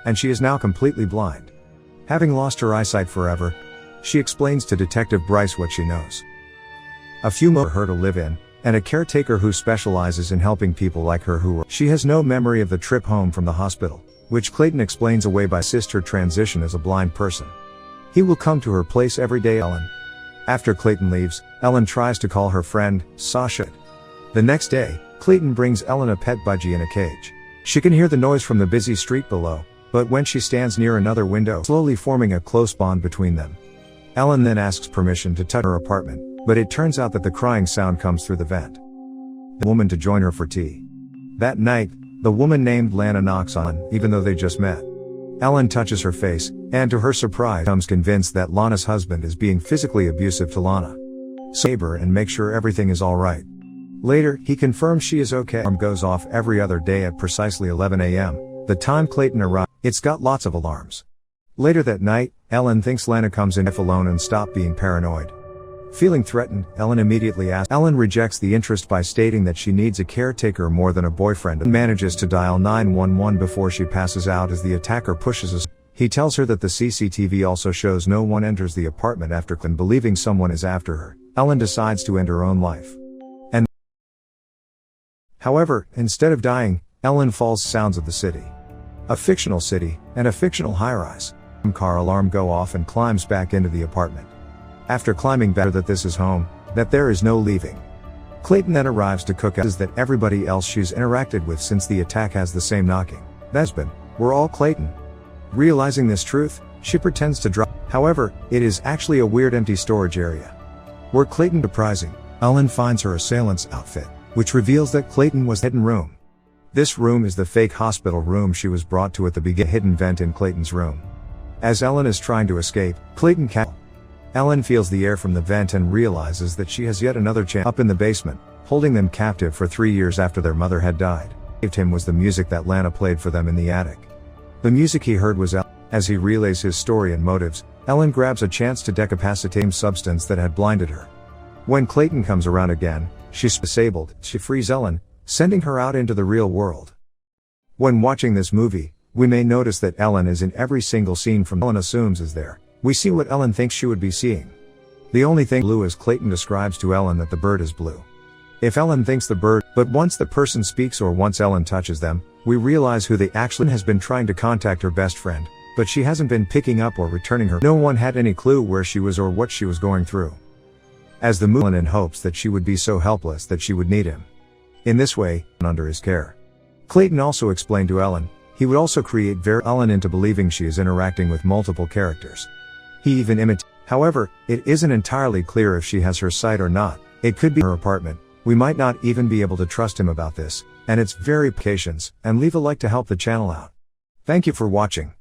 and she is now completely blind. Having lost her eyesight forever, she explains to Detective Bryce what she knows. A few more for her to live in, and a caretaker who specializes in helping people like her who she has no memory of the trip home from the hospital, which Clayton explains away by assist her transition as a blind person. He will come to her place every day. Ellen. After Clayton leaves, Ellen tries to call her friend, Sasha. The next day, Clayton brings Ellen a pet budgie in a cage. She can hear the noise from the busy street below, but when she stands near another window, slowly forming a close bond between them. Ellen then asks permission to touch her apartment, but it turns out that the crying sound comes through the vent. The woman to join her for tea. That night, the woman named Lana knocks on, even though they just met. Ellen touches her face, and to her surprise, becomes convinced that Lana's husband is being physically abusive to Lana. So neighbor and make sure everything is alright. Later, he confirms she is okay. Alarm goes off every other day at precisely 11 a.m., the time Clayton arrives. It's got lots of alarms. Later that night, Ellen thinks Lana comes in alone and stop being paranoid. Feeling threatened, Ellen immediately asks. Ellen rejects the interest by stating that she needs a caretaker more than a boyfriend and manages to dial 911 before she passes out as the attacker pushes us. He tells her that the CCTV also shows no one enters the apartment after Clayton, believing someone is after her. Ellen decides to end her own life. However, instead of dying, Ellen falls sounds of the city. A fictional city, and a fictional high-rise. Car alarm go off and climbs back into the apartment. After climbing back that this is home, that there is no leaving. Clayton then arrives to cook as that everybody else she's interacted with since the attack has the same knocking. That's been, we're all Clayton. Realizing this truth, she pretends to drop. However, it is actually a weird empty storage area. Where Clayton surprising, Ellen finds her assailant's outfit, which reveals that Clayton was hidden room. This room is the fake hospital room she was brought to at the beginning. Hidden vent in Clayton's room. As Ellen is trying to escape, Clayton Ellen feels the air from the vent and realizes that she has yet another chance. Up in the basement, holding them captive for 3 years after their mother had died. Saved him was the music that Lana played for them in the attic. The music he heard was Ellen. As he relays his story and motives, Ellen grabs a chance to decapacitate the substance that had blinded her. When Clayton comes around again, she's disabled. She frees Ellen, sending her out into the real world. When watching this movie, we may notice that Ellen is in every single scene from Ellen assumes is there. We see what Ellen thinks she would be seeing. The only thing blue is Clayton describes to Ellen that the bird is blue. If Ellen thinks the bird, but once the person speaks or once Ellen touches them, we realize who they actually has been trying to contact her best friend, but she hasn't been picking up or returning her. No one had any clue where she was or what she was going through. As the movie in hopes that she would be so helpless that she would need him. In this way, under his care. Clayton also explained to Ellen, he would also create Ellen into believing she is interacting with multiple characters. He even imitates. However, it isn't entirely clear if she has her sight or not. It could be her apartment. We might not even be able to trust him about this, and it's very patience, and leave a like to help the channel out. Thank you for watching.